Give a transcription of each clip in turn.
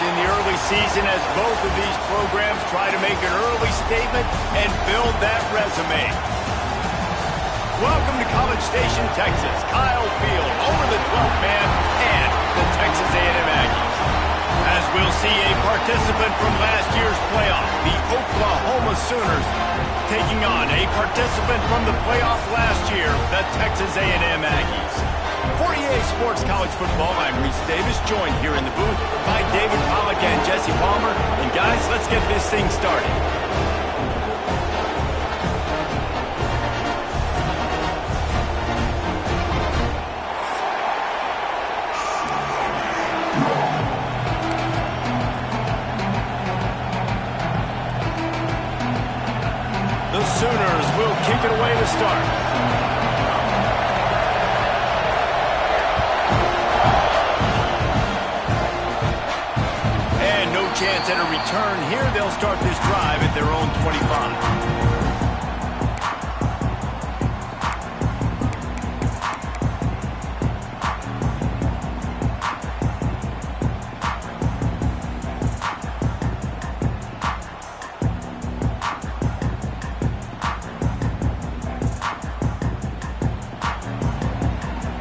in the early season as both of these programs try to make an early statement and build that resume. Welcome to College Station, Texas. Kyle Field over the 12th man and the Texas A&M Aggies. As we'll see a participant from last year's playoff, the Oklahoma Sooners, taking on a participant from the playoff last year, the Texas A&M Aggies. For EA Sports College Football, I'm Reese Davis, joined here in the booth by David Pollack and Jesse Palmer. And guys, let's get this thing started. The Sooners will kick it away to start. Chance at a return here. They'll start this drive at their own 25.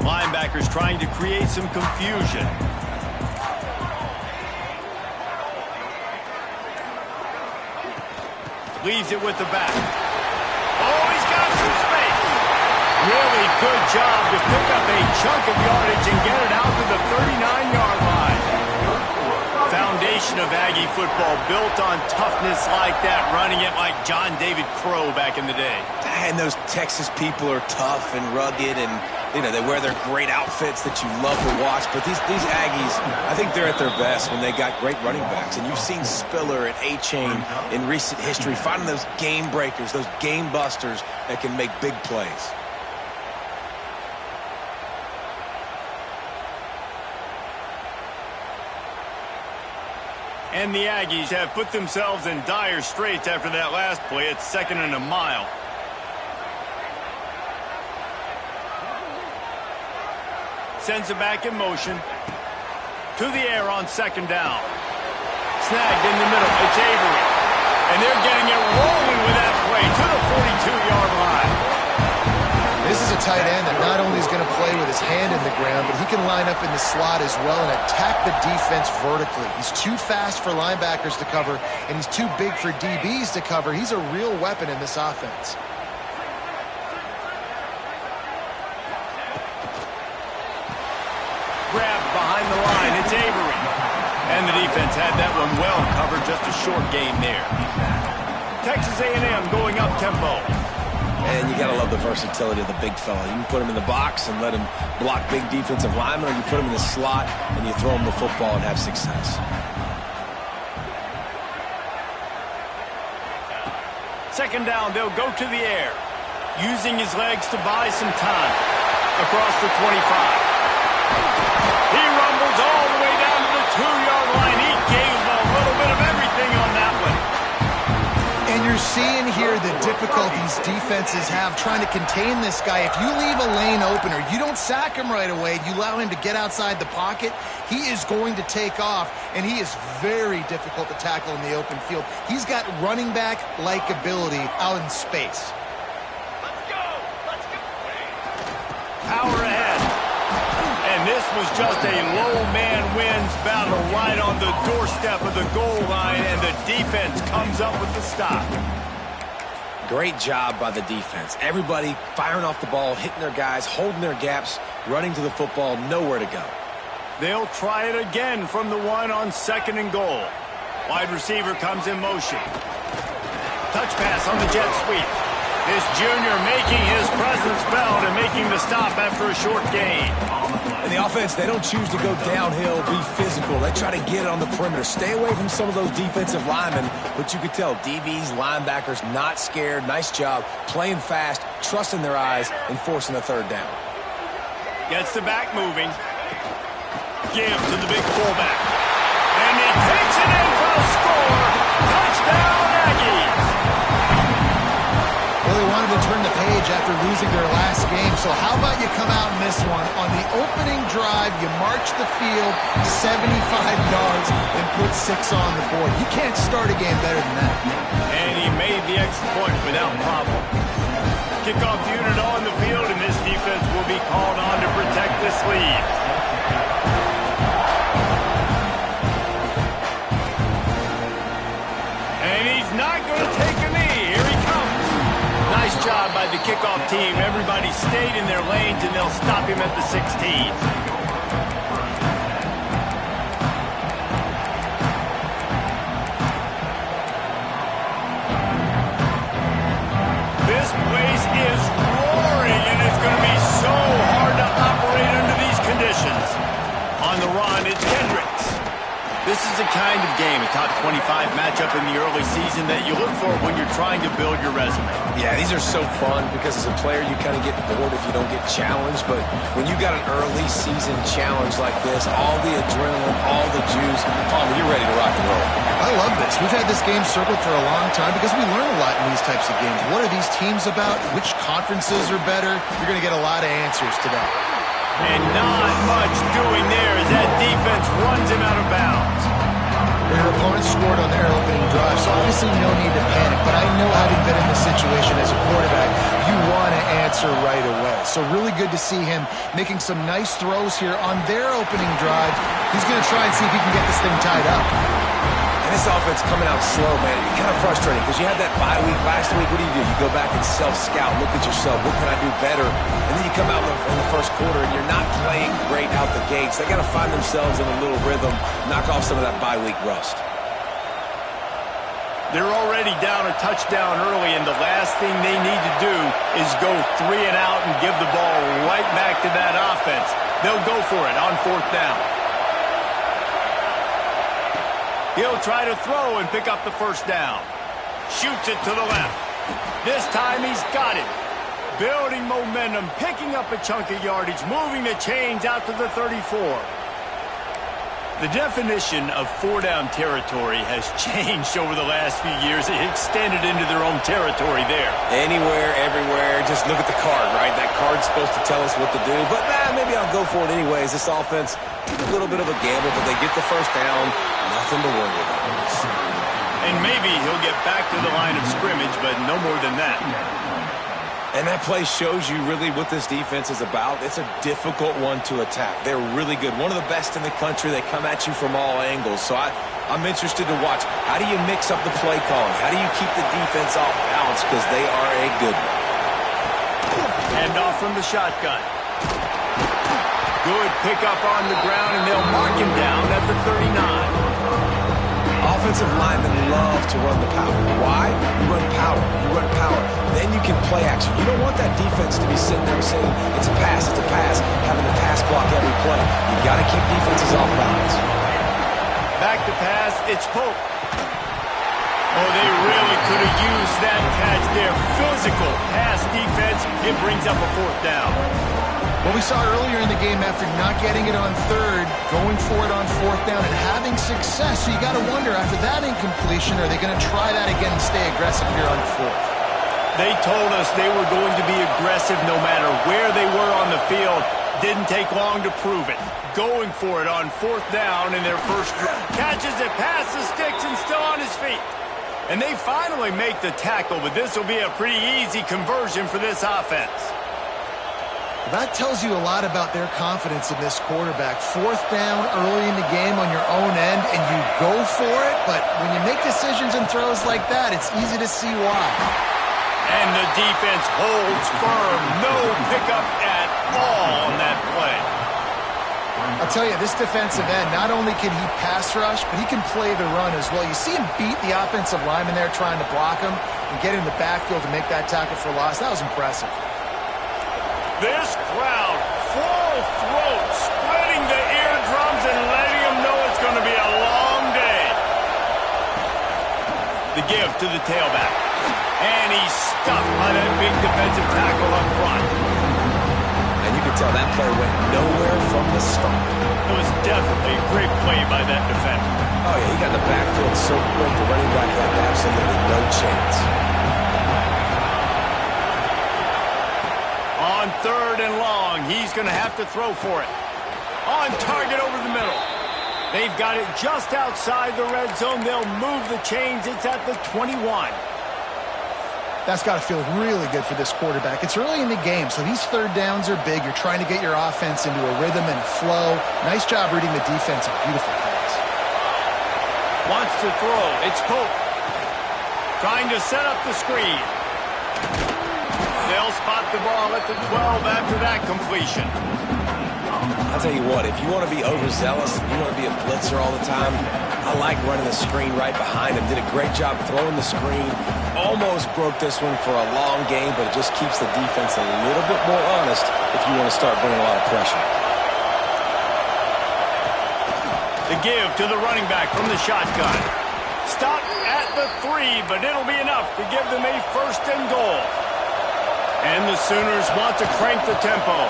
Linebackers trying to create some confusion. Leaves it with the back. Oh, he's got some space. Really good job to pick up a chunk of yardage and get it out to the 39-yard line. Foundation of Aggie football built on toughness like that, running it like John David Crow back in the day. And those Texas people are tough and rugged, and you know, they wear their great outfits that you love to watch. But these Aggies, I think they're at their best when they got great running backs. And you've seen Spiller and A-Chain in recent history finding those game breakers, those game busters that can make big plays. And the Aggies have put themselves in dire straits after that last play. It's 2nd and a mile. Sends it back in motion. To the air on 2nd down. Snagged in the middle. It's Avery. And they're getting it rolling with that play to the 42-yard line. This is a tight end that not only is going to play with his hand in the ground, but he can line up in the slot as well and attack the defense vertically. He's too fast for linebackers to cover, and he's too big for DBs to cover. He's a real weapon in this offense. Grabbed behind the line. It's Avery. And the defense had that one well covered. Just a short game there. Texas A&M going up tempo. And you got to love the versatility of the big fella. You can put him in the box and let him block big defensive linemen, or you put him in the slot and you throw him the football and have success. Second down, they'll go to the air. Using his legs to buy some time. Across the 25. He rumbles all the way down to the 2-yard line. He gave a little bit of everything on that one. And you're seeing here the difficulties defenses have trying to contain this guy. If you leave a lane open or you don't sack him right away, you allow him to get outside the pocket, he is going to take off, and he is very difficult to tackle in the open field. He's got running back-like ability out in space. Power ahead. And this was just a low man wins battle right on the doorstep of the goal line, and the defense comes up with the stop. Great job by the defense. Everybody firing off the ball, hitting their guys, holding their gaps, running to the football, nowhere to go. They'll try it again from the 1 on 2nd and goal. Wide receiver comes in motion. Touch pass on the jet sweep. This junior making his presence felt and making the stop after a short gain. And the offense, they don't choose to go downhill, be physical. They try to get it on the perimeter. Stay away from some of those defensive linemen, but you could tell DBs, linebackers, not scared. Nice job playing fast, trusting their eyes, and forcing a 3rd down. Gets the back moving. Give to the big fullback. And he takes it in for a score. Touchdown, Aggies. Really wanted to turn the page after after losing their last game. So how about you come out in this one? On the opening drive, you march the field 75 yards and put 6 on the board. You can't start a game better than that. And he made the extra point without problem. Kickoff unit on the field, and this defense will be called on to protect this lead. And he's not going to take a knee. Here he comes. Nice job by the kickoff team. Everybody stayed in their lanes, and they'll stop him at the 16. On the run, it's Kendricks. This is the kind of game, a top 25 matchup in the early season that you look for when you're trying to build your resume. Yeah, these are so fun because as a player, you kind of get bored if you don't get challenged. But when you got an early season challenge like this, all the adrenaline, all the juice, you're ready to rock and roll. I love this. We've had this game circled for a long time because we learn a lot in these types of games. What are these teams about? Which conferences are better? You're going to get a lot of answers to that. And not much doing there as that defense runs him out of bounds. Your opponent scored on their opening drive, so obviously no need to panic. But I know having been in this situation as a quarterback, you want to answer right away. So really good to see him making some nice throws here on their opening drive. He's going to try and see if he can get this thing tied up. And this offense coming out slow, man. You're kind of frustrated because you had that bye week last week. What do? You go back and self-scout, look at yourself. What can I do better? And then you come out in the first quarter and you're not playing great out the gates. They got to find themselves in a little rhythm, knock off some of that bye week rust. They're already down a touchdown early, and the last thing they need to do is go 3 and out and give the ball right back to that offense. They'll go for it on 4th down. He'll try to throw and pick up the first down. Shoots it to the left. This time he's got it. Building momentum, picking up a chunk of yardage, moving the chains out to the 34. The definition of 4-down territory has changed over the last few years. It extended into their own territory there. Anywhere, everywhere, just look at the card, right? That card's supposed to tell us what to do, but maybe I'll go for it anyways. This offense, a little bit of a gamble, but they get the first down. Nothing to worry about. And maybe he'll get back to the line of scrimmage, but no more than that. And that play shows you really what this defense is about. It's a difficult one to attack. They're really good. One of the best in the country. They come at you from all angles. So I'm interested to watch. How do you mix up the play calling? How do you keep the defense off balance? Because they are a good one. Hand off from the shotgun. Good pickup on the ground, and they'll mark him down at the 39. Offensive linemen love to run the power. Why? You run power. You run power. Then you can play action. You don't want that defense to be sitting there saying, it's a pass, having to pass block every play. You got to keep defenses off balance. Back to pass, it's Pope. Oh, they really could have used that catch there. Physical pass defense. It brings up a 4th down. What we saw earlier in the game, after not getting it on 3rd, going for it on 4th down and having success. So you got to wonder, after that incompletion, are they going to try that again and stay aggressive here on 4th? They told us they were going to be aggressive no matter where they were on the field. Didn't take long to prove it. Going for it on 4th down in their first drive. Catches it, passes, sticks, and still on his feet. And they finally make the tackle, but this will be a pretty easy conversion for this offense. That tells you a lot about their confidence in this quarterback. 4th down early in the game on your own end, and you go for it, but when you make decisions and throws like that, it's easy to see why. And the defense holds firm. No pickup at all on that play. I'll tell you, this defensive end, not only can he pass rush, but he can play the run as well. You see him beat the offensive lineman there trying to block him and get in the backfield to make that tackle for loss. That was impressive. This crowd, full throat, splitting the eardrums and letting them know it's going to be a long day. The give to the tailback. And he's stuffed by that big defensive tackle up front. And you can tell that play went nowhere from the start. It was definitely a great play by that defender. Oh, yeah, he got the backfield so quick, the running back had absolutely no chance. and he's going to have to throw for it. On target over the middle. They've got it just outside the red zone. They'll move the chains. It's at the 21. That's got to feel really good for this quarterback. It's early in the game, so these third downs are big. You're trying to get your offense into a rhythm and a flow. Nice job reading the defense. A beautiful pass. Wants to throw. It's Pope. Trying to set up the screen. They'll spot the ball at the 12 after that completion. I'll tell you what, if you want to be overzealous, you want to be a blitzer all the time, I like running the screen right behind him. Did a great job throwing the screen. Almost broke this one for a long game, but it just keeps the defense a little bit more honest if you want to start bringing a lot of pressure. The give to the running back from the shotgun. Stop at the 3, but it'll be enough to give them a 1st and goal. And the Sooners want to crank the tempo.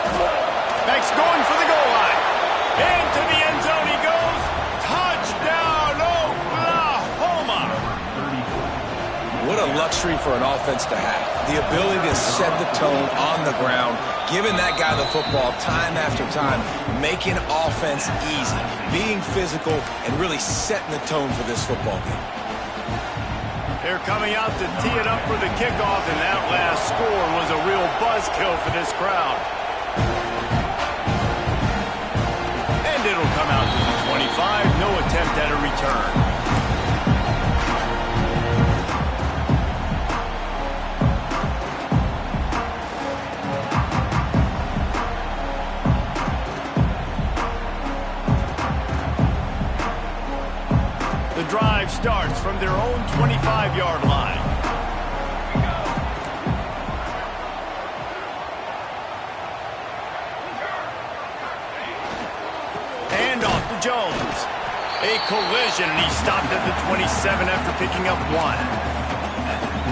Beck's going for the goal line. Into the end zone he goes. Touchdown, Oklahoma! What a luxury for an offense to have. The ability to set the tone on the ground, giving that guy the football time after time, making offense easy, being physical, and really setting the tone for this football game. They're coming out to tee it up for the kickoff, and that last score was a real buzzkill for this crowd. And it'll come out to the 25. No attempt at a return. The drive starts from their own 25-yard line. Hand off to Jones. A collision, and he stopped at the 27 after picking up 1.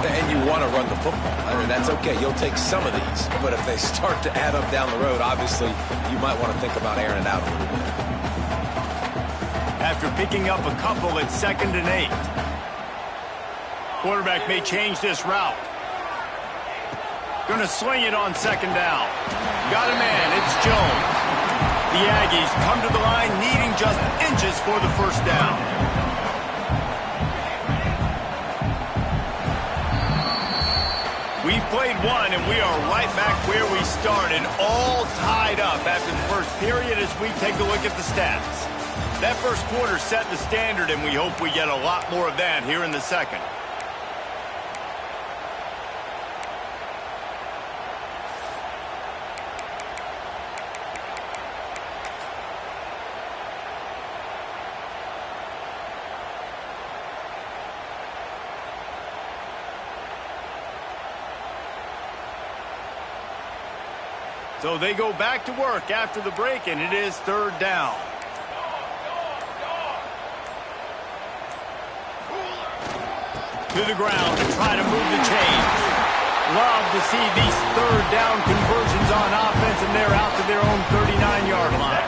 And you want to run the football. I mean, that's okay. You'll take some of these. But if they start to add up down the road, obviously, you might want to think about airing it out a little bit. After picking up a couple at 2nd and 8. Quarterback may change this route. Gonna swing it on 2nd down. Got a man, it's Jones. The Aggies come to the line needing just inches for the 1st down. We've played one, and we are right back where we started, all tied up after the first period as we take a look at the stats. That first quarter set the standard, and we hope we get a lot more of that here in the second. So they go back to work after the break, and it is 3rd down. To the ground to try to move the chains. Love to see these 3rd down conversions on offense, and they're out to their own 39-yard line.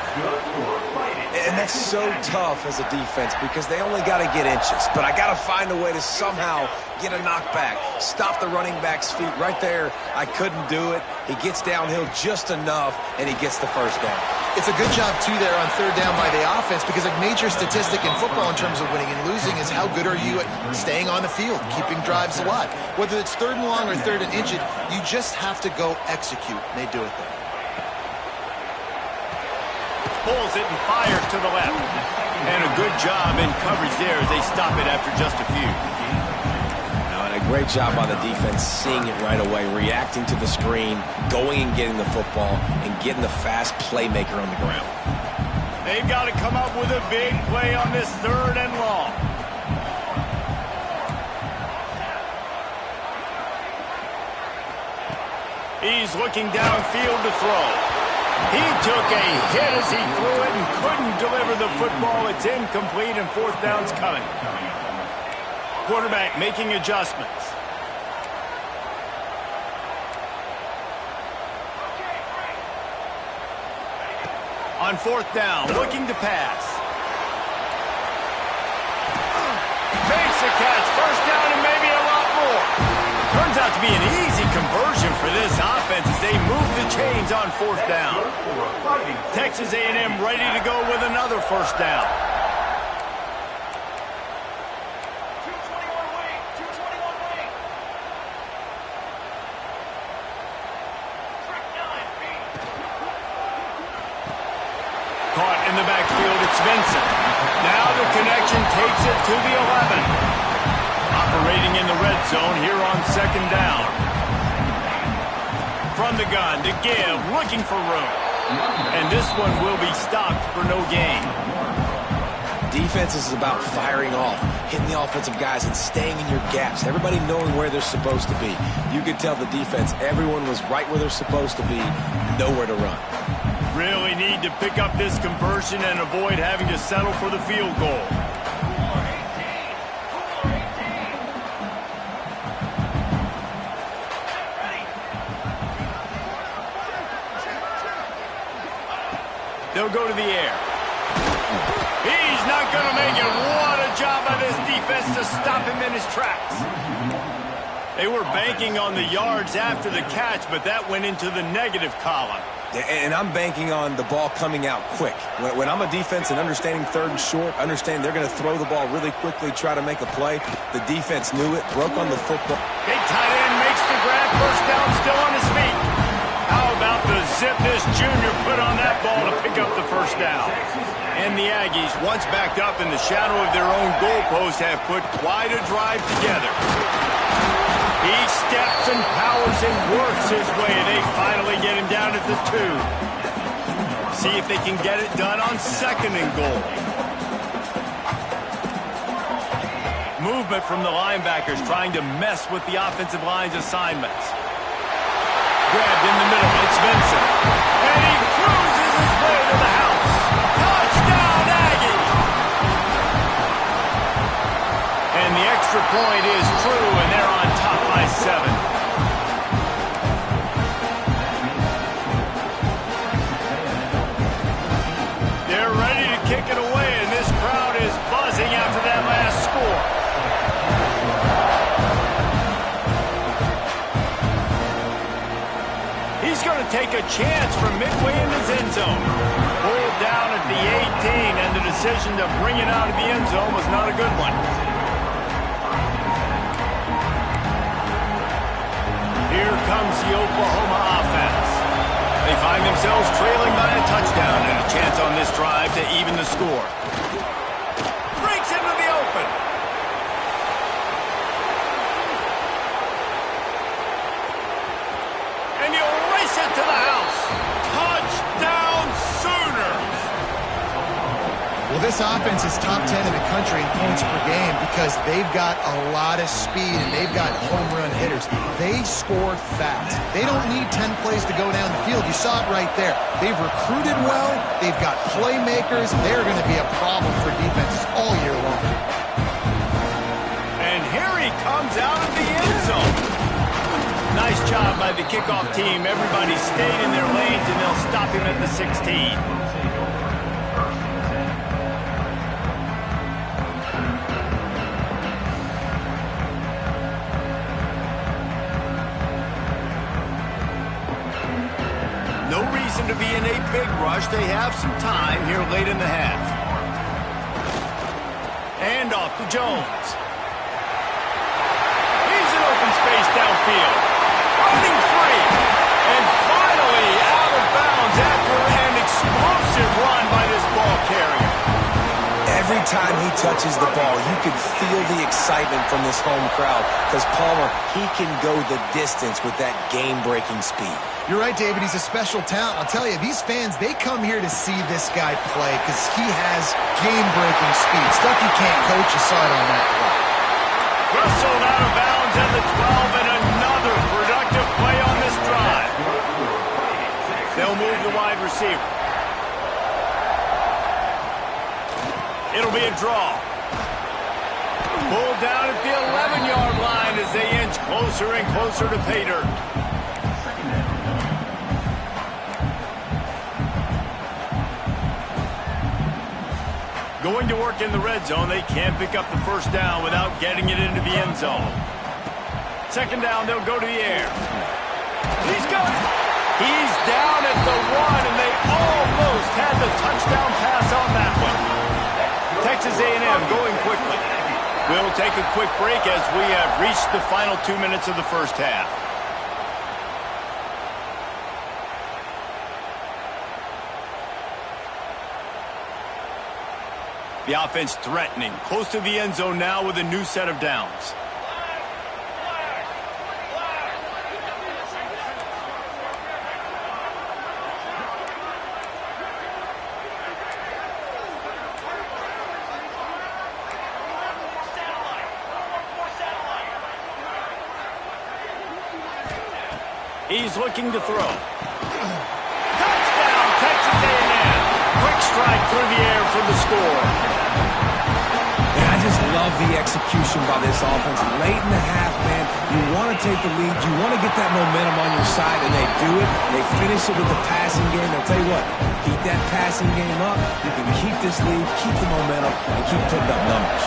And that's so tough as a defense because they only got to get inches. But I got to find a way to somehow get a knockback, stop the running back's feet right there. I couldn't do it. He gets downhill just enough, and he gets the 1st down. It's a good job, too, there on 3rd down by the offense because a major statistic in football in terms of winning and losing is how good are you at staying on the field, keeping drives alive. Whether it's 3rd and long or 3rd and inches, you just have to go execute. And they do it there. Pulls it and fires to the left. And a good job in coverage there as they stop it after just a few. Now, and a great job by the defense seeing it right away, reacting to the screen, going and getting the football, and getting the fast playmaker on the ground. They've got to come up with a big play on this 3rd and long. He's looking downfield to throw. He took a hit as he threw it and couldn't deliver the football. It's incomplete, and 4th down's coming. Quarterback making adjustments. On 4th down, looking to pass. Makes the catch. 1st down and maybe a lot more. Turns out to be an easy conversion for this offense. defense as they move the chains on fourth down. Texas A&M ready to go with another first down. Caught in the backfield, it's Vincent. Now the connection takes it to the 11. Operating in the red zone here on second down. From the gun to give, looking for room. And this one will be stopped for no gain. Defense is about firing off, hitting the offensive guys and staying in your gaps. Everybody knowing where they're supposed to be. You could tell the defense, everyone was right where they're supposed to be, nowhere to run. Really need to pick up this conversion and avoid having to settle for the field goal. They'll go to the air. He's not going to make it. What a job by this defense to stop him in his tracks. They were banking on the yards after the catch, but that went into the negative column. And I'm banking on the ball coming out quick. When I'm a defense and understanding third and short, understand they're going to throw the ball really quickly, try to make a play. The defense knew it, broke on the football. Big tight end makes the grab, first down, still on his feet. How about the zip this junior put on that ball to pick up the first down? And the Aggies, once backed up in the shadow of their own goalpost, have put quite a drive together. He steps and powers and works his way. They finally get him down at the 2. See if they can get it done on second and goal. Movement from the linebackers trying to mess with the offensive line's assignments. Grabbed in the middle, it's Vincent. And he cruises his way to the house. Touchdown, Aggie! And the extra point is true, and they're on top by 7. They're ready to kick it away, and this crowd is buzzing after that last score. He's going to take a chance from midway in his end zone. Pulled down at the 18, and the decision to bring it out of the end zone was not a good one. Here comes the Oklahoma offense. They find themselves trailing by a touchdown and a chance on this drive to even the score. Breaks into the open. And he'll race it to the house. Touchdown Sooners! Well, this offense is top 10 in the country in points per game because they've got a lot of speed and they've got home run hitters. They score fast. They don't need 10 plays to go down the field. You saw it right there. They've recruited well. They've got playmakers. They're going to be a problem for defenses all year long. And here he comes out of the end zone. Nice job by the kickoff team. Everybody stayed in their lanes, and they'll stop him at the 16. No reason to be in a big rush. They have some time here late in the half. And off to Jones. He's in open space downfield. Running free. And finally out of bounds after an explosive run by this ball carrier. Every time he touches the ball, you can feel the excitement from this home crowd because Palmer, he can go the distance with that game-breaking speed. You're right, David. He's a special talent. I'll tell you, these fans, they come here to see this guy play because he has game-breaking speed. Stuff you can't coach. You saw it on that play. Wrestled out of bounds at the 12, and another productive play on this drive. They'll move the wide receiver. It'll be a draw. Pulled down at the 11-yard line as they inch closer and closer to pay dirt. Going to work in the red zone, they can't pick up the first down without getting it into the end zone. Second down, they'll go to the air. He's got it. He's down at the 1, and they almost had the touchdown pass on that one. Texas A&M going quickly. We'll take a quick break as we have reached the final 2 minutes of the first half. The offense threatening, close to the end zone now with a new set of downs. He's looking to throw. Touchdown, Texas A&M. Quick strike through the air for the score. And I just love the execution by this offense. Late in the half, man, you want to take the lead. You want to get that momentum on your side, and they do it. They finish it with the passing game. I'll tell you what, keep that passing game up. You can keep this lead, keep the momentum, and keep putting up numbers.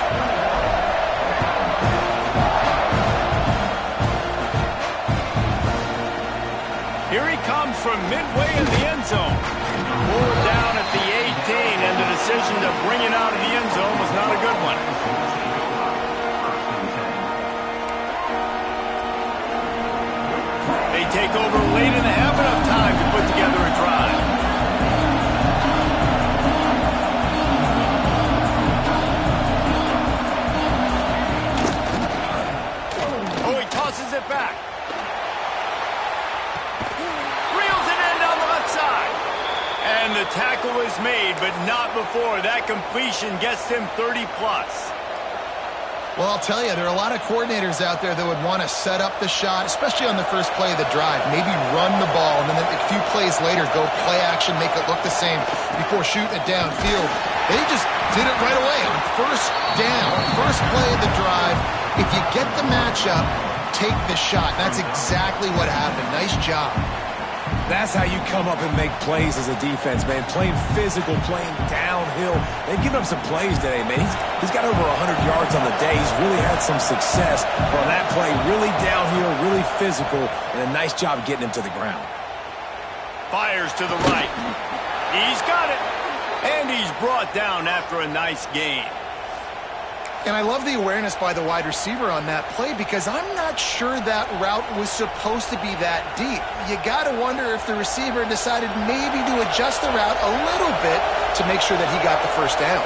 Here he comes from midway in the end zone. Pulled down at the 18, and the decision to bring it out of the end zone was not a good one. They take over late in the half, enough time to put together a drive. Oh, he tosses it back. And the tackle is made, but not before. That completion gets him 30-plus. Well, I'll tell you, there are a lot of coordinators out there that would want to set up the shot, especially on the first play of the drive. Maybe run the ball, and then a few plays later, go play action, make it look the same before shooting it downfield. They just did it right away on first down, first play of the drive. If you get the matchup, take the shot. That's exactly what happened. Nice job. That's how you come up and make plays as a defense, man. Playing physical, playing downhill. They've given up some plays today, man. He's got over 100 yards on the day. He's really had some success. But on that play, really downhill, really physical, and a nice job getting him to the ground. Fires to the right. He's got it. And he's brought down after a nice gain. And I love the awareness by the wide receiver on that play because I'm not sure that route was supposed to be that deep. You got to wonder if the receiver decided maybe to adjust the route a little bit to make sure that he got the first down.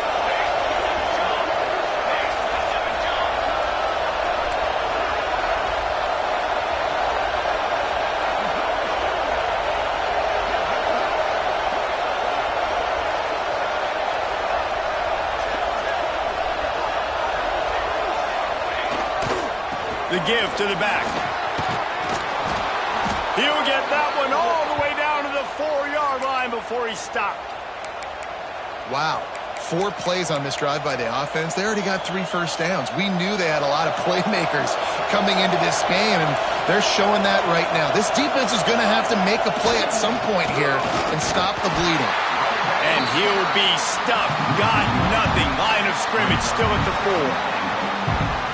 The give to the back. He'll get that one all the way down to the 4-yard line before he stopped. Wow. 4 plays on this drive by the offense. They already got 3 first downs. We knew they had a lot of playmakers coming into this game, and they're showing that right now. This defense is going to have to make a play at some point here and stop the bleeding. And he'll be stuck. Got nothing. Line of scrimmage still at the 4.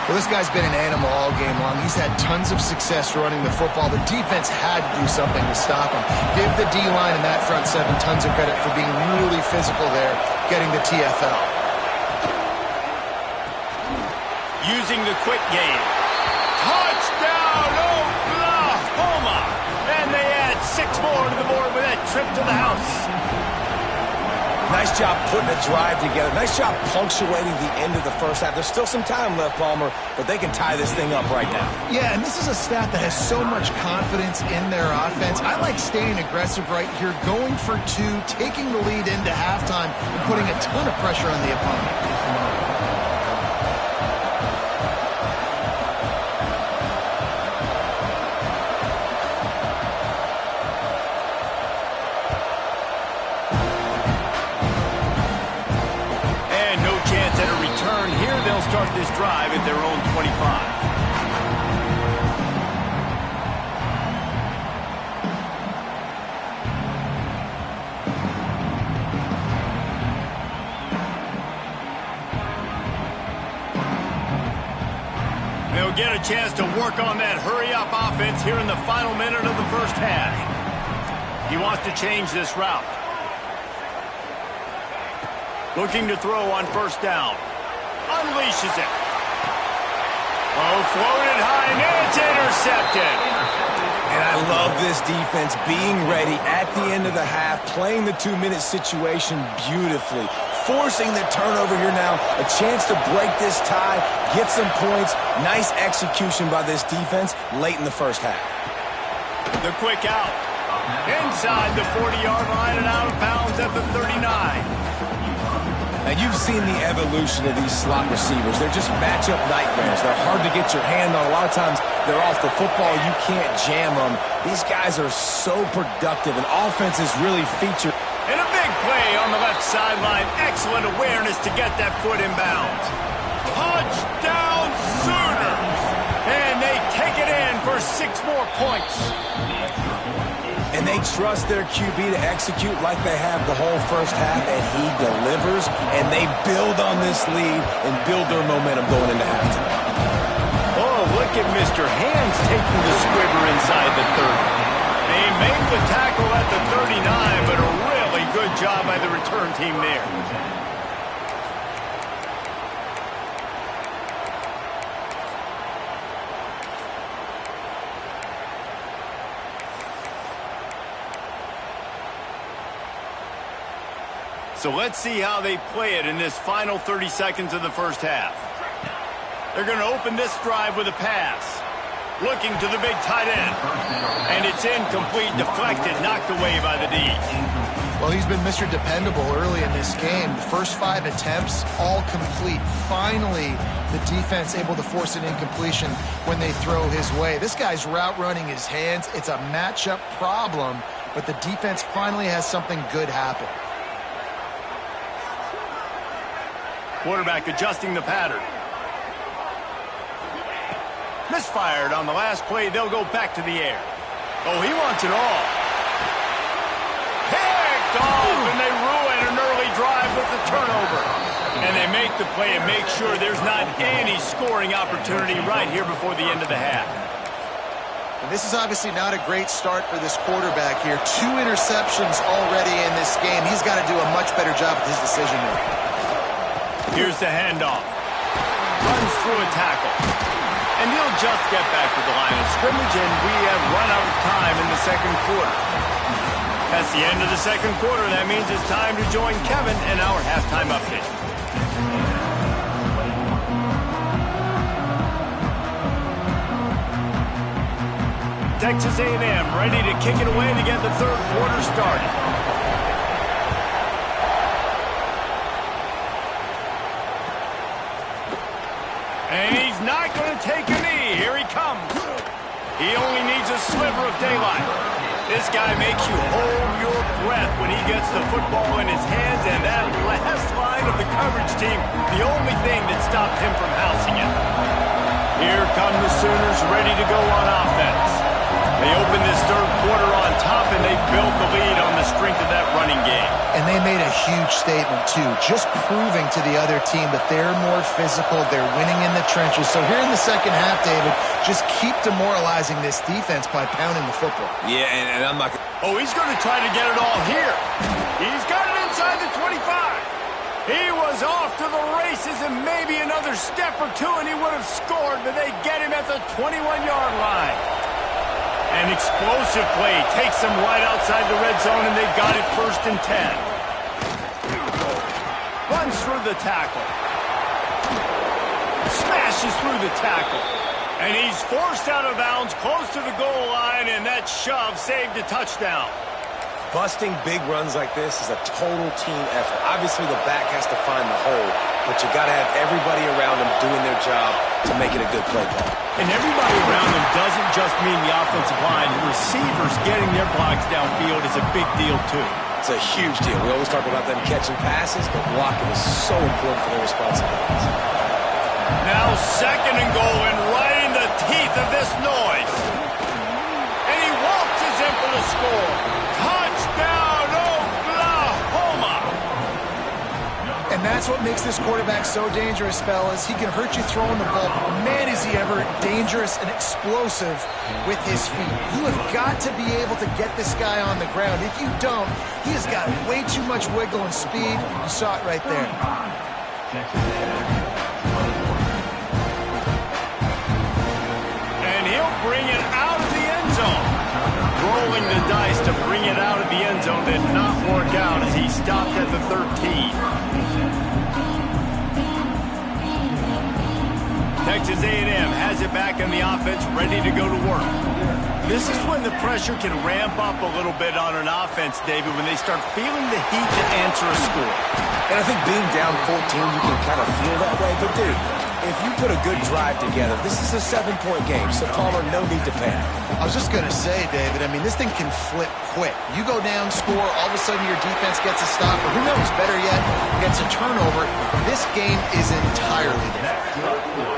Well, this guy's been an animal all game long. He's had tons of success running the football. The defense had to do something to stop him. Give the D-line and that front 7 tons of credit for being really physical there, getting the TFL. Using the quick game. Touchdown, Oklahoma! And they add 6 more to the board with that trip to the house. Nice job putting a drive together. Nice job punctuating the end of the first half. There's still some time left, Palmer, but they can tie this thing up right now. Yeah, and this is a staff that has so much confidence in their offense. I like staying aggressive right here, going for 2, taking the lead into halftime, and putting a ton of pressure on the opponent. Start this drive at their own 25. They'll get a chance to work on that hurry-up offense here in the final minute of the first half. He wants to change this route. Looking to throw on first down. Unleashes it. Oh, floated high, and it's intercepted. And I love this defense being ready at the end of the half, playing the 2-minute situation beautifully, forcing the turnover here now, a chance to break this tie, get some points. Nice execution by this defense late in the first half. The quick out. Inside the 40-yard line and out of bounds at the 39. Now, you've seen the evolution of these slot receivers. They're just matchup nightmares. They're hard to get your hand on. A lot of times, they're off the football. You can't jam them. These guys are so productive, and offense is really featured. And a big play on the left sideline. Excellent awareness to get that foot in bounds. Touchdown Sooners! And they take it in for 6 more points. And they trust their QB to execute like they have the whole first half, and he delivers, and they build on this lead and build their momentum going into halftime. Oh, look at Mr. Hands taking the squibber inside the 30. They make the tackle at the 39, but a really good job by the return team there. So let's see how they play it in this final 30 seconds of the first half. They're going to open this drive with a pass. Looking to the big tight end. And it's incomplete, deflected, knocked away by the D. Well, he's been Mr. Dependable early in this game. The first 5 attempts, all complete. Finally, the defense able to force an incompletion when they throw his way. This guy's route running his hands. It's a matchup problem, but the defense finally has something good happen. Quarterback adjusting the pattern. Misfired on the last play. They'll go back to the air. Oh, he wants it all. Picked off, and they ruin an early drive with the turnover. And they make the play and make sure there's not any scoring opportunity right here before the end of the half. And this is obviously not a great start for this quarterback here. 2 interceptions already in this game. He's got to do a much better job with his decision making. Here's the handoff. Runs through a tackle. And he'll just get back to the line of scrimmage, and we have run out of time in the second quarter. That's the end of the second quarter. That means it's time to join Kevin in our halftime update. Texas A&M ready to kick it away to get the third quarter started. And he's not going to take a knee. Here he comes. He only needs a sliver of daylight. This guy makes you hold your breath when he gets the football in his hands, and that last line of the coverage team, the only thing that stopped him from housing it. Here come the Sooners ready to go on offense. They open this third quarter on top, and they built the lead on the strength of that running game. And they made a huge statement, too, just proving to the other team that they're more physical, they're winning in the trenches. So here in the second half, David, just keep demoralizing this defense by pounding the football. Yeah, and I'm not... Oh, he's going to try to get it all here. He's got it inside the 25. He was off to the races, and maybe another step or two, and he would have scored, but they get him at the 21-yard line. An explosive play takes them right outside the red zone, and they've got it 1st and 10. Runs through the tackle. Smashes through the tackle. And he's forced out of bounds close to the goal line, and that shove saved a touchdown. Busting big runs like this is a total team effort. Obviously, the back has to find the hole, but you got to have everybody around him doing their job to make it a good play call. And everybody around him doesn't just mean the offensive line. The receivers getting their blocks downfield is a big deal, too. It's a huge deal. We always talk about them catching passes, but blocking is so important for their responsibilities. Now 2nd and goal, and right in the teeth of this noise. And he waltzes in for the score. Touchdown, Oklahoma! And that That's what makes this quarterback so dangerous, fellas. He can hurt you throwing the ball. Man, is he ever dangerous and explosive with his feet. You have got to be able to get this guy on the ground. If you don't, he has got way too much wiggle and speed. You saw it right there. And he'll bring it out of the end zone. Rolling the dice to bring it out of the end zone did not work out as he stopped at the 13. Texas A&M has it back in the offense, ready to go to work. This is when the pressure can ramp up a little bit on an offense, David, when they start feeling the heat to answer a score. And I think being down 14, you can kind of feel that way. But, dude, if you put a good drive together, this is a 7-point game, so Palmer, no need to panic. I was just going to say, David, I mean, this thing can flip quick. You go down, score, all of a sudden your defense gets a stop, or who knows, better yet, gets a turnover. This game is entirely different.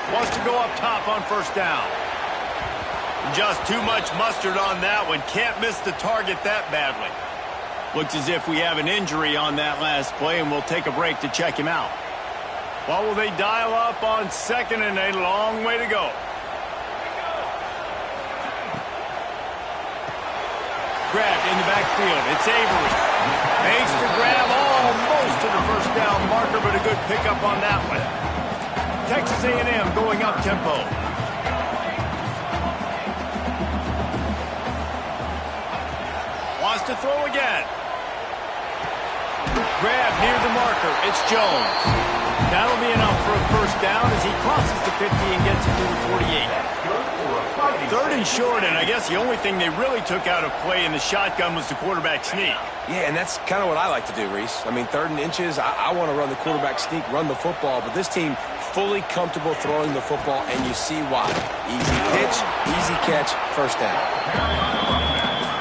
Wants to go up top on first down. Just too much mustard on that one. Can't miss the target that badly. Looks as if we have an injury on that last play, and we'll take a break to check him out. What will they dial up on second and a long way to go? Grabbed in the backfield. It's Avery. Makes the grab almost to the first down marker, but a good pickup on that one. Texas A&M going up tempo. Wants to throw again. Grab near the marker. It's Jones. That'll be enough for a first down as he crosses the 50 and gets it to the 48. Third and short, and I guess the only thing they really took out of play in the shotgun was the quarterback sneak. Yeah, and that's kind of what I like to do, Reese. I mean, 3rd and inches, I want to run the quarterback sneak, run the football, but this team fully comfortable throwing the football, and you see why. Easy pitch, easy catch, first down.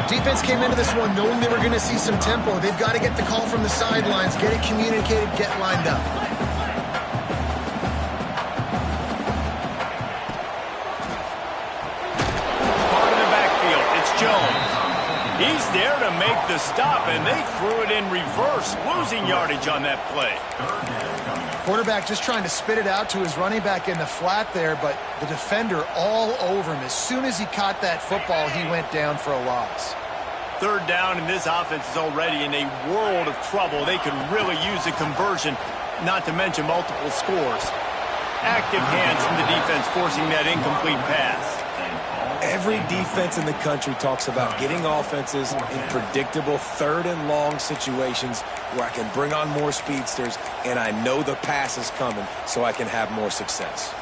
Defense came into this one knowing they were going to see some tempo. They've got to get the call from the sidelines, get it communicated, get lined up. Part of the backfield, it's Jones. He's there to make the stop, and they threw it in reverse, losing yardage on that play. Quarterback just trying to spit it out to his running back in the flat there, but the defender all over him. As soon as he caught that football, he went down for a loss. Third down, and this offense is already in a world of trouble. They could really use a conversion, not to mention multiple scores. Active hands from the defense forcing that incomplete pass. Every defense in the country talks about getting offenses in predictable 3rd and long situations where I can bring on more speedsters and I know the pass is coming so I can have more success.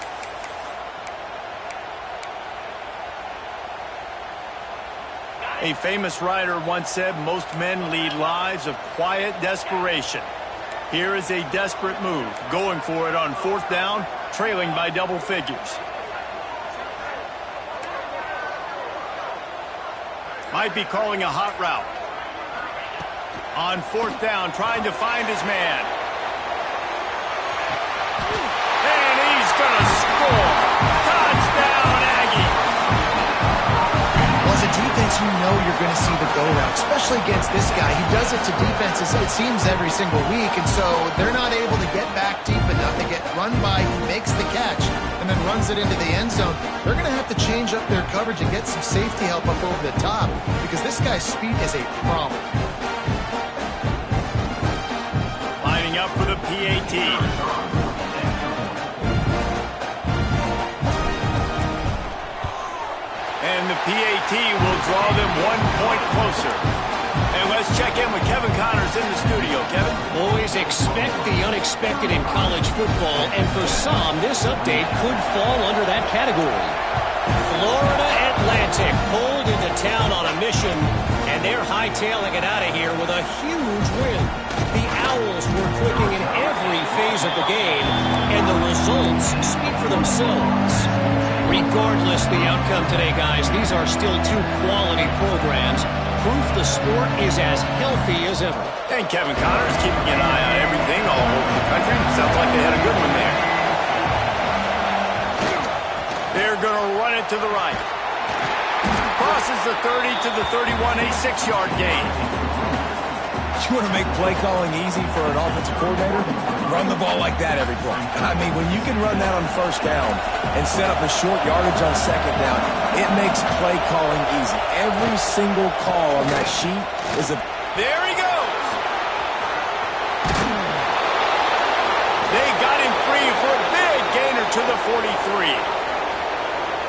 A famous writer once said, most men lead lives of quiet desperation. Here is a desperate move, going for it on 4th down, trailing by double figures. Might be calling a hot route. On 4th down, trying to find his man. And he's going to score. Touchdown, Aggie. Well, as a defense, you know you're going to see the go route, especially against this guy. He does it to defenses, it seems, every single week, and so they're not able to get back deep enough. They get run by, he makes the catch, and then runs it into the end zone. They're going to have to change up their coverage and get some safety help up over the top because this guy's speed is a problem. Lining up for the PAT. And the PAT will draw them 1 point closer. And let's check in with Kevin Connors in the studio. Kevin? Boys, expect the unexpected in college football, and for some, this update could fall under that category. Florida Atlantic pulled into town on a mission, and they're hightailing it out of here with a huge win. The Owls were clicking in every phase of the game, and the results speak for themselves. Regardless the outcome today, guys, these are still 2 quality programs. Proof the sport is as healthy as ever. And Kevin Connors keeping an eye on everything all over the country. Sounds like they had a good one there. They're going to run it to the right. Crosses the 30 to the 31, a 6-yard gain. You want to make play calling easy for an offensive coordinator? Run the ball like that every play. I mean, when you can run that on first down and set up a short yardage on second down, it makes play calling easy. Every single call on that sheet is a... There he goes. They got him free for a big gainer to the 43.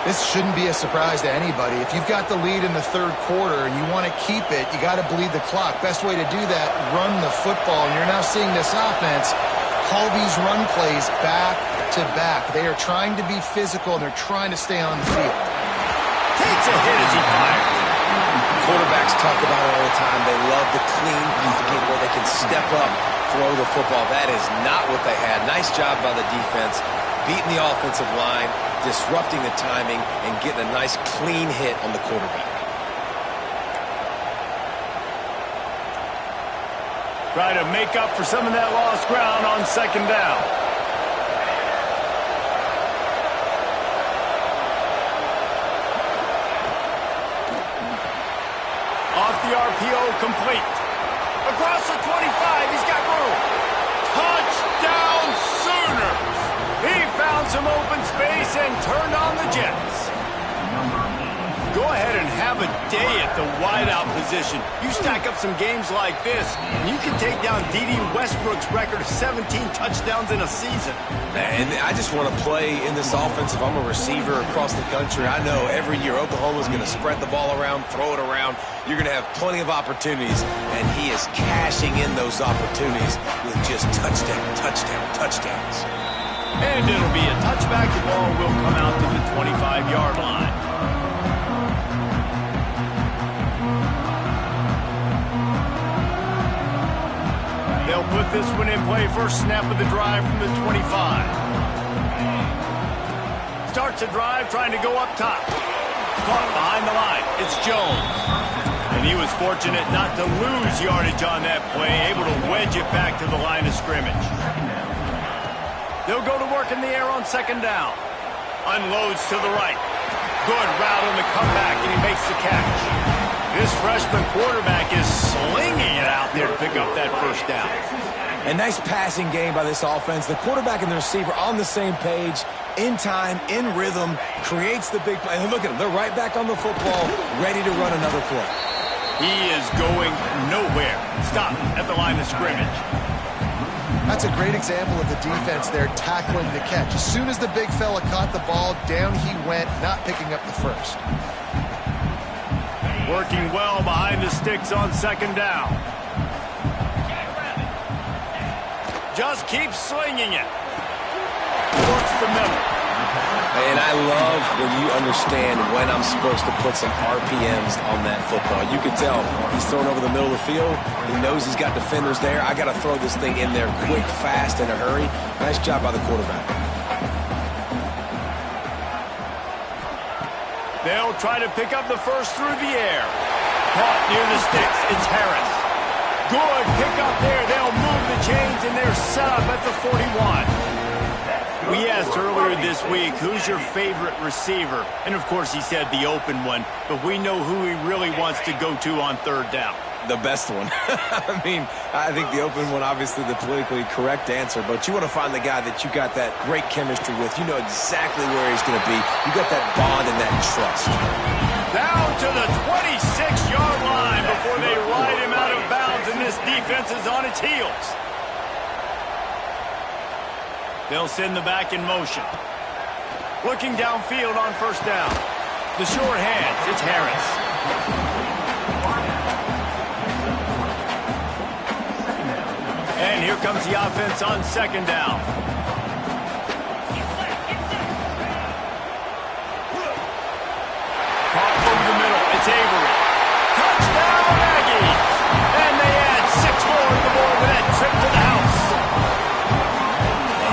This shouldn't be a surprise to anybody. If you've got the lead in the third quarter and you want to keep it, you got to bleed the clock. Best way to do that, run the football. And you're now seeing this offense call these run plays back to back. They are trying to be physical, and they're trying to stay on the field. Takes a hit as he fires. Quarterbacks talk about it all the time. They love the clean pocket where they can step up, throw the football. That is not what they had. Nice job by the defense, beating the offensive line, disrupting the timing, and getting a nice clean hit on the quarterback. Try to make up for some of that lost ground on second down. Off the RPO, complete. Across the 25, he's got room. Touchdown Sooners! He found some open space and turned on the Jets. Go ahead and have a day at the wideout position. You stack up some games like this, and you can take down D.D. Westbrook's record of 17 touchdowns in a season. And I just want to play in this offense if I'm a receiver across the country. I know every year Oklahoma's going to spread the ball around, throw it around. You're going to have plenty of opportunities, and he is cashing in those opportunities with just touchdowns. And it'll be a touchback. The ball will come out to the 25-yard line. They'll put this one in play. First snap of the drive from the 25. Starts a drive trying to go up top. Caught behind the line. It's Jones. And he was fortunate not to lose yardage on that play, able to wedge it back to the line of scrimmage. They'll go to work in the air on second down. Unloads to the right. Good route on the comeback, and he makes the catch. This freshman quarterback is slinging it out there to pick up that first down. A nice passing game by this offense. The quarterback and the receiver on the same page, in time, in rhythm, creates the big play. And look at them. They're right back on the football, ready to run another play. He is going nowhere. Stop at the line of scrimmage. That's a great example of the defense there tackling the catch. As soon as the big fella caught the ball, down he went, not picking up the first. Working well behind the sticks on second down. Just keeps slinging it. Works the middle. And I love when you understand when I'm supposed to put some RPMs on that football. You can tell he's throwing over the middle of the field. He knows he's got defenders there. I got to throw this thing in there quick, fast, in a hurry. Nice job by the quarterback. They'll try to pick up the first through the air. Caught near the sticks. It's Harris. Good pick up there. They'll move the chains, and they're set up at the 41. We asked earlier this week, who's your favorite receiver? And, of course, he said the open one. But we know who he really wants to go to on third down. The best one. I mean, I think the open one, obviously the politically correct answer, but you want to find the guy that you got that great chemistry with. You know exactly where he's going to be. You got that bond and that trust. Down to the 26-yard line before they ride him out of bounds, and this defense is on its heels. They'll send the back in motion. Looking downfield on first down. The short hands, it's Harris. And here comes the offense on second down. Caught over the middle, it's Avery. Touchdown Aggies! And they add 6 more to the board with that trip to the house.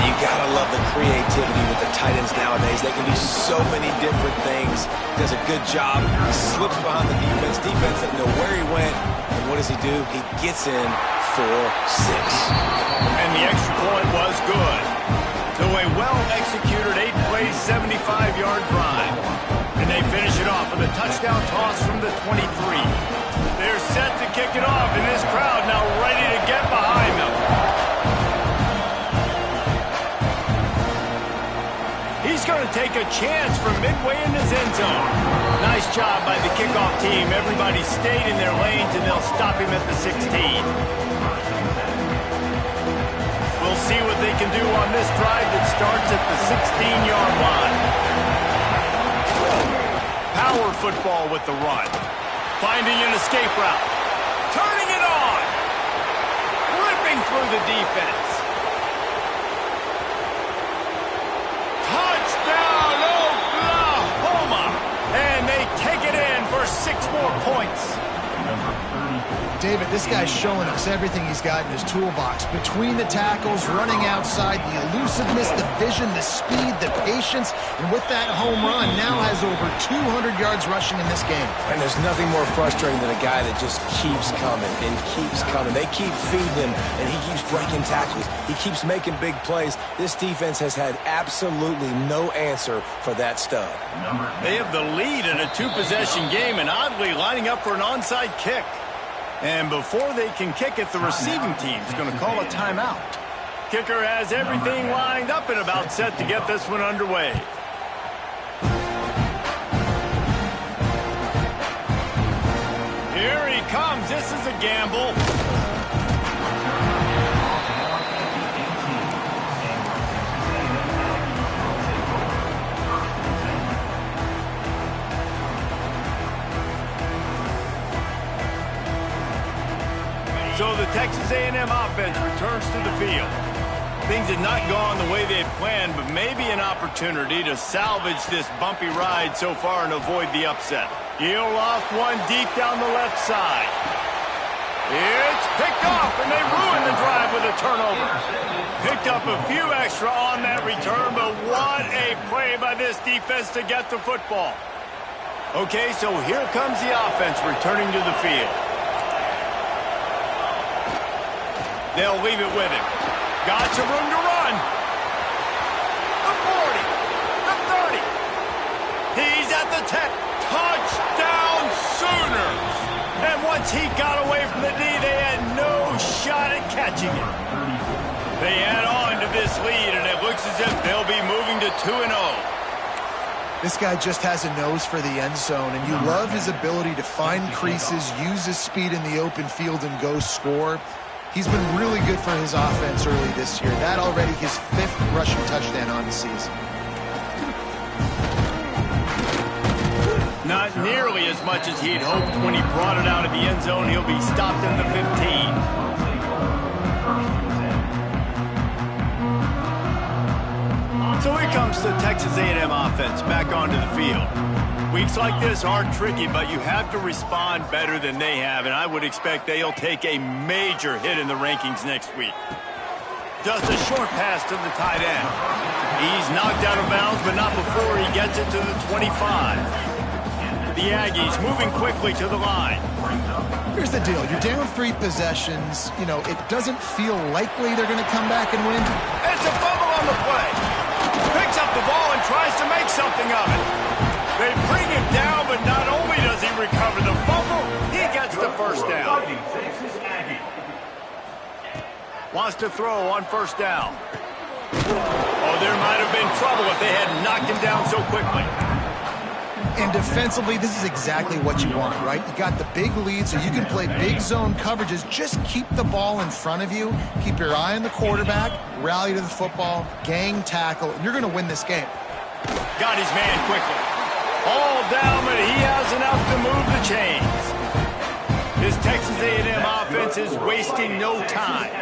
You gotta love the creativity with the tight ends nowadays. They can do so many different things. Does a good job. He slips behind the defense. Defense doesn't know where he went. And what does he do? He gets in for 6. And the extra point was good. So a well-executed 8-play, 75-yard drive. And they finish it off with a touchdown toss from the 23. They're set to kick it off, and this crowd now ready to get behind them. He's going to take a chance from midway in his end zone. Nice job by the kickoff team. Everybody stayed in their lanes, and they'll stop him at the 16. We'll see what they can do on this drive that starts at the 16-yard line. Power football with the run. Finding an escape route. Turning it on. Ripping through the defense. Touchdown, Oklahoma! And they take it in for 6 more points. David, this guy's showing us everything he's got in his toolbox. Between the tackles, running outside, the elusiveness, the vision, the speed, the patience, and with that home run, now has over 200 yards rushing in this game. And there's nothing more frustrating than a guy that just keeps coming and keeps coming. They keep feeding him, and he keeps breaking tackles. He keeps making big plays. This defense has had absolutely no answer for that stud. They have the lead in a 2-possession game, and oddly lining up for an onside kick. And before they can kick it, the receiving team's going to call a timeout. Kicker has everything lined up and about set to get this one underway. Here he comes. This is a gamble. So the Texas A&M offense returns to the field. Things had not gone the way they had planned, but maybe an opportunity to salvage this bumpy ride so far and avoid the upset. He'll loft one deep down the left side. It's picked off, and they ruin the drive with a turnover. Picked up a few extra on that return, but what a play by this defense to get the football. Okay, so here comes the offense returning to the field. They'll leave it with him. Got some room to run. The 40. The 30. He's at the 10. Touchdown Sooners. And once he got away from the D, they had no shot at catching it. They add on to this lead, and it looks as if they'll be moving to 2-0. This guy just has a nose for the end zone, and you love his ability to find creases, use his speed in the open field, and go score. He's been really good for his offense early this year. That already his 5th rushing touchdown on the season. Not nearly as much as he'd hoped when he brought it out of the end zone. He'll be stopped in the 15. So here comes the Texas A&M offense back onto the field. Weeks like this are tricky, but you have to respond better than they have, and I would expect they'll take a major hit in the rankings next week. Just a short pass to the tight end. He's knocked out of bounds, but not before he gets it to the 25. The Aggies moving quickly to the line. Here's the deal. You're down 3 possessions. You know, it doesn't feel likely they're going to come back and win. It's a fumble on the play. Picks up the ball and tries to make something of it. They bring him down, but not only does he recover the fumble, he gets the first down. Wants to throw on first down. Oh, there might have been trouble if they had knocked him down so quickly. And defensively, this is exactly what you want, right? You got the big lead, so you can play big zone coverages. Just keep the ball in front of you. Keep your eye on the quarterback. Rally to the football. Gang tackle. And you're going to win this game. Got his man quickly. All down, but he has enough to move the chains. This Texas A&M offense is wasting no time.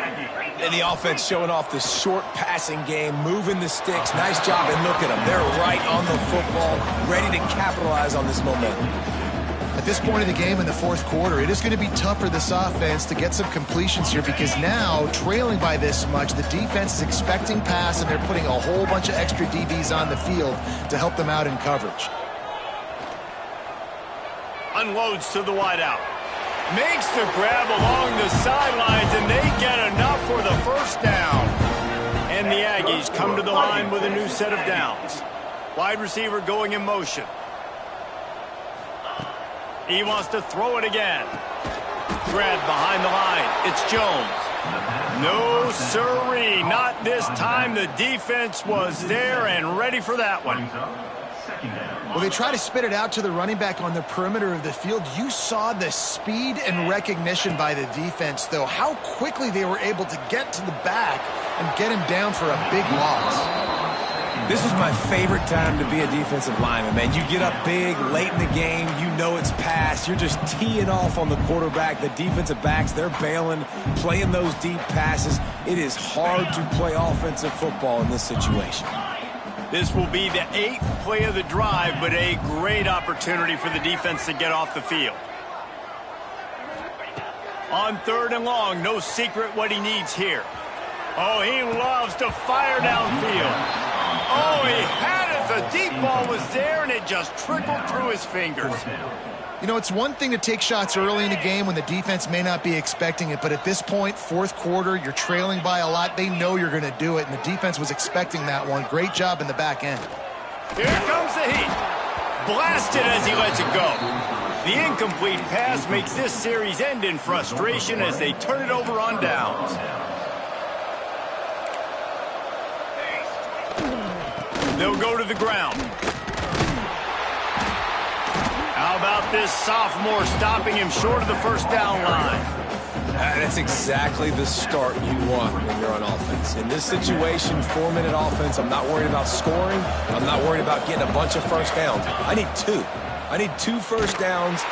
And the offense showing off the short passing game, moving the sticks. Nice job, and look at them. They're right on the football, ready to capitalize on this momentum. At this point of the game in the 4th quarter, it is going to be tough for this offense to get some completions here because now, trailing by this much, the defense is expecting pass, and they're putting a whole bunch of extra DBs on the field to help them out in coverage. Unloads to the wideout. Makes the grab along the sidelines, and they get enough for the first down. And the Aggies come to the line with a new set of downs. Wide receiver going in motion. He wants to throw it again. Grabbed behind the line. It's Jones. No, sirree. Not this time. The defense was there and ready for that one. Well, they try to spit it out to the running back on the perimeter of the field. You saw the speed and recognition by the defense, though. How quickly they were able to get to the back and get him down for a big loss. This was my favorite time to be a defensive lineman, man. You get up big, late in the game, you know it's past. You're just teeing off on the quarterback. The defensive backs, they're bailing, playing those deep passes. It is hard to play offensive football in this situation. This will be the 8th play of the drive, but a great opportunity for the defense to get off the field. On 3rd and long, no secret what he needs here. Oh, he loves to fire downfield. Oh, he had it. The deep ball was there, and it just trickled through his fingers. You know, it's one thing to take shots early in a game when the defense may not be expecting it, but at this point, 4th quarter, you're trailing by a lot. They know you're going to do it, and the defense was expecting that one. Great job in the back end. Here comes the heat. Blasted as he lets it go. The incomplete pass makes this series end in frustration as they turn it over on downs. They'll go to the ground. How about this sophomore stopping him short of the 1st down line? That's exactly the start you want when you're on offense. In this situation, 4-minute offense, I'm not worried about scoring. I'm not worried about getting a bunch of 1st downs. I need 2. I need 2 1st downs.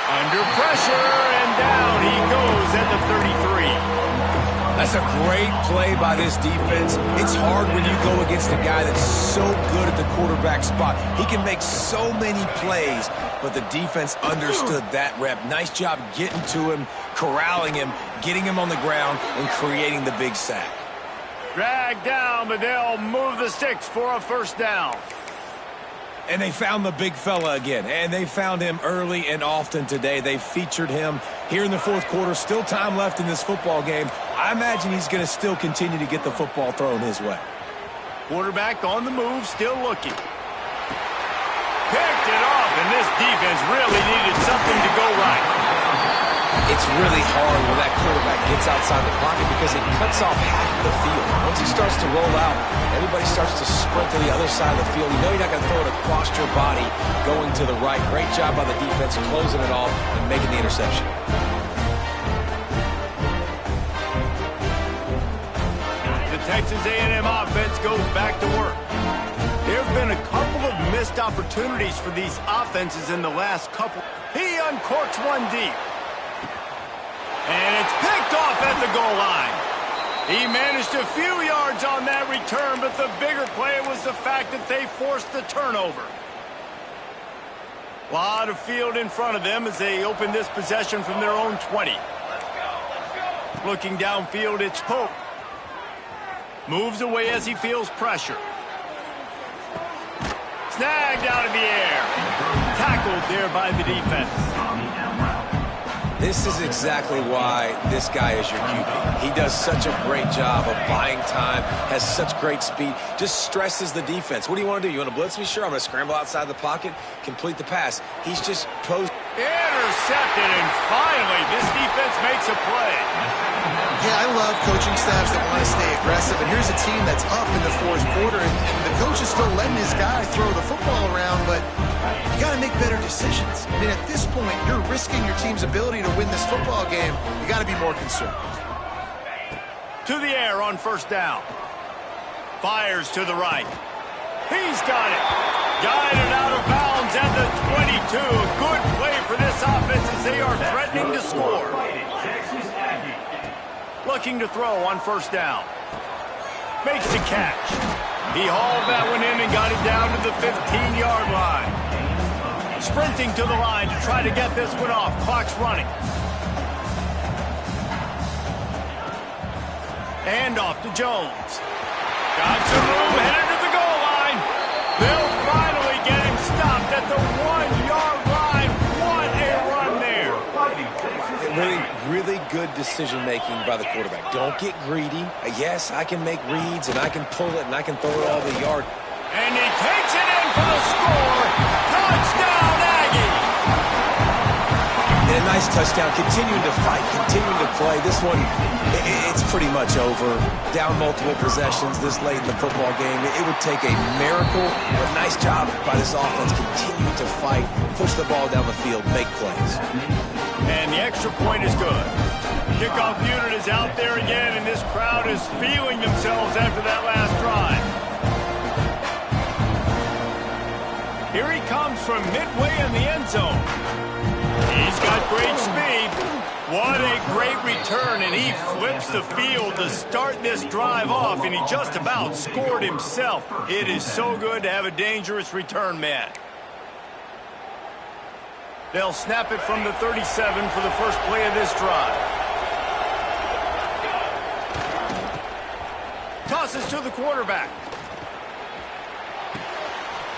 Under pressure, and down he goes at the 33. That's a great play by this defense. It's hard when you go against a guy that's so good at the quarterback spot. He can make so many plays, but the defense understood that rep. Nice job getting to him, corralling him, getting him on the ground, and creating the big sack. Dragged down, but they'll move the sticks for a 1st down. And they found the big fella again, and they found him early and often today. They featured him here in the 4th quarter. Still time left in this football game. I imagine he's going to still continue to get the football thrown his way. Quarterback on the move, still looking. Picked it off, and this defense really needed something to go right. It's really hard when that quarterback gets outside the pocket because it cuts off half of the field. Once he starts to roll out, everybody starts to sprint to the other side of the field. You know you're not going to throw it across your body going to the right. Great job by the defense closing it off and making the interception. The Texas A&M offense goes back to work. There have been a couple of missed opportunities for these offenses in the last couple. He uncorks one deep. And it's picked off at the goal line. He managed a few yards on that return, but the bigger play was the fact that they forced the turnover. A lot of field in front of them as they open this possession from their own 20. Looking downfield, it's Pope. Moves away as he feels pressure. Snagged out of the air. Tackled there by the defense. This is exactly why this guy is your QB. He does such a great job of buying time, has such great speed, just stresses the defense. What do you want to do? You want to blitz me? Sure, I'm going to scramble outside the pocket, complete the pass. He's just posed. Intercepted, and finally, this defense makes a play. Yeah, I love coaching staffs that want to stay aggressive, and here's a team that's up in the 4th quarter, and the coach is still letting his guy throw the football around, but you got to make better decisions. I mean, at this point, you're risking your team's ability to win this football game. You got to be more conservative. To the air on 1st down. Fires to the right. He's got it. Guided out of bounds at the 22. A good play for this offense as they are threatening to score. Looking to throw on 1st down. Makes the catch. He hauled that one in and got it down to the 15-yard line. Sprinting to the line to try to get this one off. Clock's running. And off to Jones. Got some room, headed to the goal line. They'll finally get him stopped at the 1-yard line. What a run there. Really good decision-making by the quarterback. Don't get greedy. Yes, I can make reads, and I can pull it, and I can throw it all the yard. And he takes it in for the score. Touchdown, Aggie. Nice touchdown, continuing to fight, continuing to play. This one, it's pretty much over. Down multiple possessions this late in the football game. It would take a miracle, but nice job by this offense continuing to fight, push the ball down the field, make plays. And the extra point is good. Kickoff unit is out there again, and this crowd is feeling themselves after that last drive. Here he comes from midway in the end zone. He's got great speed. What a great return, and he flips the field to start this drive off, and he just about scored himself. It is so good to have a dangerous return man. They'll snap it from the 37 for the first play of this drive. Tosses to the quarterback.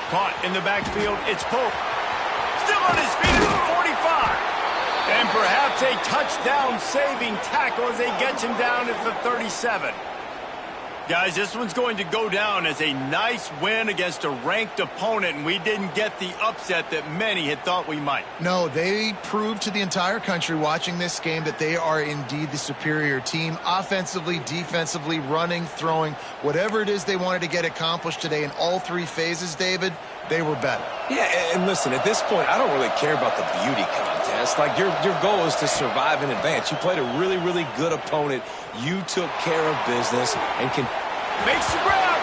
Caught in the backfield, it's Pope. Still on his feet at the 45. And perhaps a touchdown-saving tackle as they get him down at the 37. Guys, this one's going to go down as a nice win against a ranked opponent, and we didn't get the upset that many had thought we might. No, they proved to the entire country watching this game that they are indeed the superior team. Offensively, defensively, running, throwing, whatever it is they wanted to get accomplished today in all three phases, David, they were better. Yeah, and listen, at this point, I don't really care about the beauty contest. Like, your goal is to survive and advance. You played a really, really good opponent. You took care of business and can... Makes the grab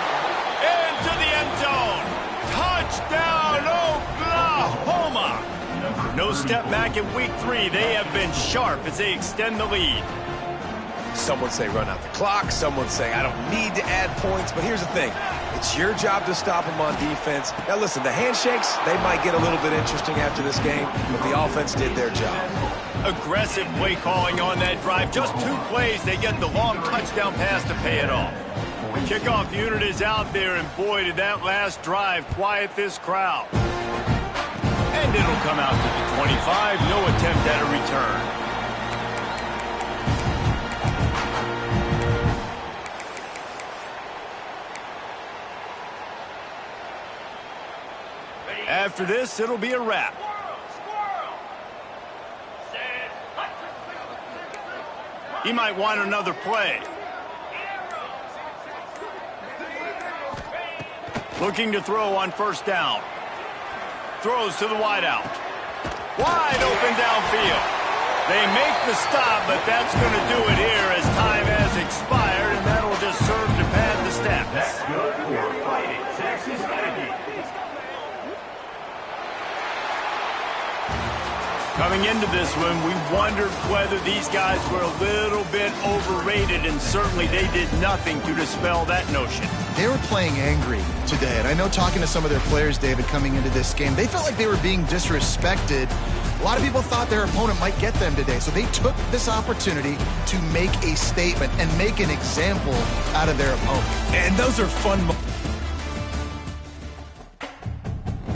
into the end zone. Touchdown, Oklahoma. No step back in week 3. They have been sharp as they extend the lead. Some would say run out the clock. Some would say I don't need to add points. But here's the thing. It's your job to stop them on defense. Now, listen, the handshakes, they might get a little bit interesting after this game, but the offense did their job. Aggressive play calling on that drive. Just 2 plays, they get the long touchdown pass to pay it off. The kickoff unit is out there, and boy, did that last drive quiet this crowd. And it'll come out to the 25. No attempt at a return. After this, it'll be a wrap. He might want another play. Looking to throw on first down. Throws to the wideout. Wide open downfield. They make the stop, but that's going to do it here as time has expired, and that'll just serve to pad the stats. That's good for Fighting Texas Aggies. Coming into this one, we wondered whether these guys were a little bit overrated, and certainly they did nothing to dispel that notion. They were playing angry today, and I know talking to some of their players, David, coming into this game, they felt like they were being disrespected. A lot of people thought their opponent might get them today, so they took this opportunity to make a statement and make an example out of their opponent. And those are fun moments.